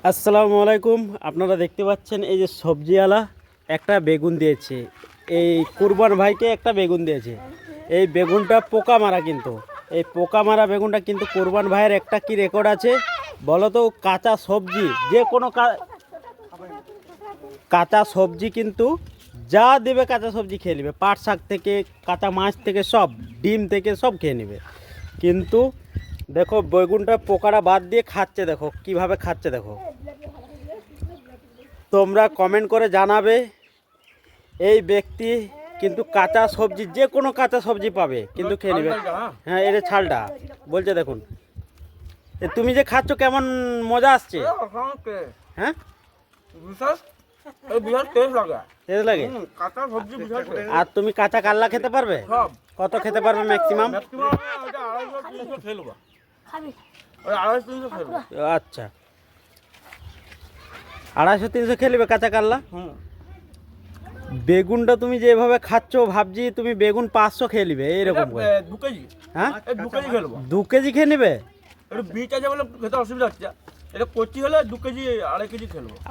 আসসালামু আলাইকুম। আপনারা দেখতে পাচ্ছেন এই যে সবজিওয়ালা একটা বেগুন দিয়েছে, এই কুরবান ভাইকে একটা বেগুন দিয়েছে। এই বেগুনটা পোকা মারা, কিন্তু এই পোকা মারা বেগুনটা কিন্তু কুরবান ভাইয়ের একটা কি রেকর্ড আছে বলো তো? কাঁচা সবজি, যে কোনো কাঁচা সবজি কিন্তু যা দেবে কাঁচা সবজি খেয়ে নেবে, পাট শাক থেকে কাঁচা মাছ থেকে সব, ডিম থেকে সব খেয়ে নেবে। কিন্তু দেখো বেগুনটা পোকাটা বাদ দিয়ে খাচ্ছে, দেখো কিভাবে খাচ্ছে। দেখো, তোমরা কমেন্ট করে জানাবে এই ব্যক্তি কিন্তু কাঁচা সবজি, যে কোনো কাঁচা সবজি পাবে কিন্তু খেয়ে নেবে। হ্যাঁ, এর ছালটা বলছে দেখুন। তুমি যে খাচ্ছ কেমন মজা আসছে? হ্যাঁ, টেস্ট লাগে। আর তুমি কাঁচা কাল্লা খেতে পারবে? কত খেতে পারবে ম্যাক্সিমাম? আচ্ছা, 250-300 খেয়ে নেবে কাঁচা কাল্লা। বেগুনটা তুমি যেভাবে খাচ্ছ ভাবছি তুমি বেগুন 500 খেয়ে নেবে এইরকম করে। হ্যাঁ, 2 কেজি খেয়ে নেবে।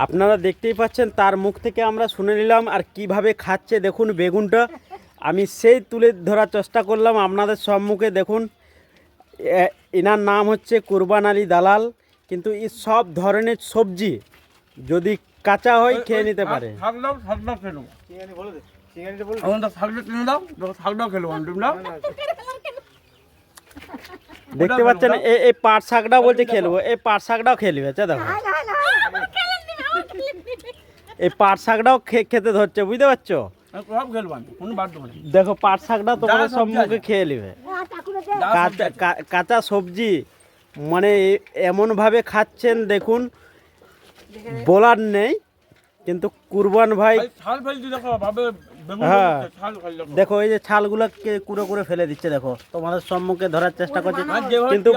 আপনারা দেখতেই পাচ্ছেন, তার মুখ থেকে আমরা শুনে নিলাম আর কিভাবে খাচ্ছে দেখুন বেগুনটা। আমি সেই তুলে ধরার চেষ্টা করলাম আপনাদের সম্মুখে। দেখুন, এনার নাম হচ্ছে কুরবান আলী দালাল, কিন্তু এই সব ধরনের সবজি যদি কাঁচা হয় খেয়ে নিতে পারে। দেখতে পাচ্ছেন এই পাট শাকটাও বলছে খেয়ে নেবো, এই পাট শাকটাও খেয়ে নেবে। দেখো, এই পাট শাকটাও খেতে ধরছে, বুঝতে পারছো? দেখো পাট শাকটা তোমার সম্মুখে খেয়ে নেবে। কাঁচা সবজি মানে এমনভাবে খাচ্ছেন দেখুন, বলার নেই। কিন্তু কুরবান ভাই, হ্যাঁ দেখো এই যে ছালগুলোকে কুড়ে কুড়ে ফেলে দিচ্ছে। দেখো তোমাদের সম্মুখে ধরার চেষ্টা করছে, কিন্তু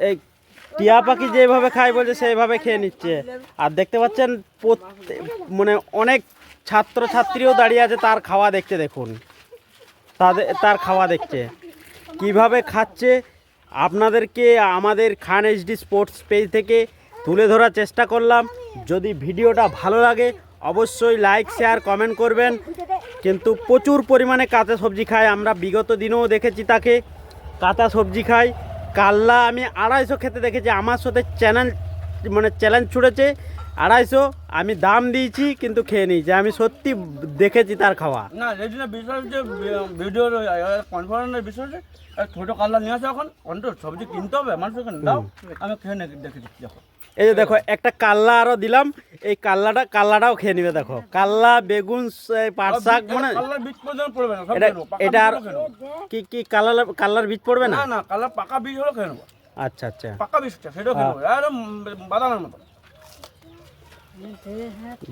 এই টিয়া পাখি যেভাবে খায় বলছে সেইভাবে খেয়ে নিচ্ছে। আর দেখতে পাচ্ছেন মানে অনেক ছাত্র ছাত্রীও দাঁড়িয়ে আছে তার খাওয়া দেখছে। দেখুন তার খাওয়া দেখছে কিভাবে খাচ্ছে। আপনাদেরকে আমাদের খান এইচডি স্পোর্টস পেজ থেকে তুলে ধরার চেষ্টা করলাম। যদি ভিডিওটা ভালো লাগে অবশ্যই লাইক শেয়ার কমেন্ট করবেন। কিন্তু প্রচুর পরিমাণে কাঁচা সবজি খায়, আমরা বিগত দিনেও দেখেছি তাকে কাঁচা সবজি খায়। কাল্লা আমি 250 খেতে দেখেছি, আমার সাথে চ্যালেঞ্জ ছুড়েছে 250। আমি দাম দিয়েছি কিন্তু খেয়ে নিয়েছি, আমি সত্যি দেখেছি তার খাওয়া। না বিষয় যে ভিডিওর কনফারেন্সের বিষয় যে ছোটো কাল্লা নিয়ে আসে, এখন সবজি কিনতে হবে মানুষের, দাও আমি খেয়ে দেখে দিচ্ছি। দেখো এই যে দেখো একটা কাল্লা আরও দিলাম, এই কাল্লাটাও খেয়ে নিবে। দেখো কাল্লা, বেগুন, পাট শাক, মানে এটা আর কি কাল্লার বীজ পড়বে না? না, কাল্লার পাকা বীজ হলো খেয়ে নেবো। আচ্ছা আচ্ছা, পাকা বীজটা সেটাও খেয়ে নেবো, একদম বাদামের মতো।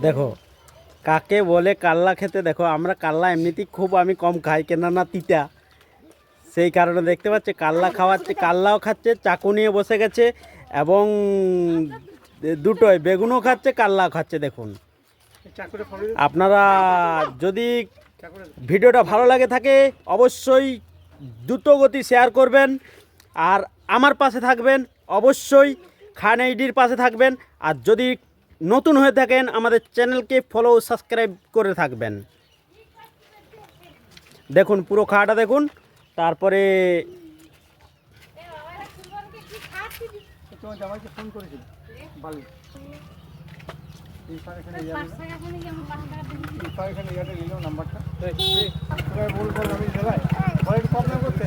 দেখো কাকে বলে কাল্লা খেতে। দেখো আমরা কাল্লা এমনিতেই আমি কম খাই, কেননা তিতা, সেই কারণে দেখতে পাচ্ছি কাল্লা খাওয়াচ্ছে, কাল্লাও খাচ্ছে, চাকু নিয়ে বসে গেছে, এবং দুটোই বেগুনও খাচ্ছে কাল্লাও খাচ্ছে। দেখুন, আপনারা যদি ভিডিওটা ভালো লাগে থাকে অবশ্যই দ্রুত গতি শেয়ার করবেন, আর আমার পাশে থাকবেন, অবশ্যই খান এইচডির পাশে থাকবেন। আর যদি নতুন হয়ে থাকেন আমাদের চ্যানেলকে ফলো সাবস্ক্রাইব করে থাকবেন। দেখুন পুরো খাওয়াটা দেখুন। তারপরে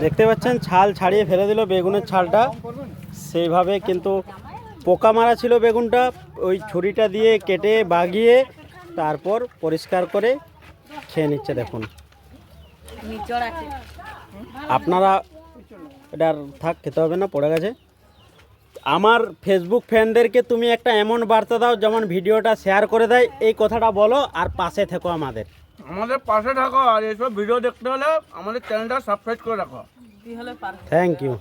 দেখতে পাচ্ছেন ছাল ছাড়িয়ে ফেলে দিল বেগুনের ছালটা, সেইভাবে কিন্তু পোকা মারা ছিল বেগুনটা। ওই ছুরিটা দিয়ে কেটে বাগিয়ে তারপর পরিষ্কার করে খেয়ে নিচ্ছে। দেখুন আপনারা, এটা থাক, খেতে হবে না, পড়ে গেছে। আমার ফেসবুক ফ্রেন্ডদেরকে তুমি একটা এমন বার্তা দাও যেমন ভিডিওটা শেয়ার করে দেয়, এই কথাটা বলো। আর পাশে থেকো, আমাদের পাশে থাকো, আর এইসব ভিডিও দেখতে হলে আমাদের চ্যানেলটা সাবস্ক্রাইব করে রাখো। Thank you.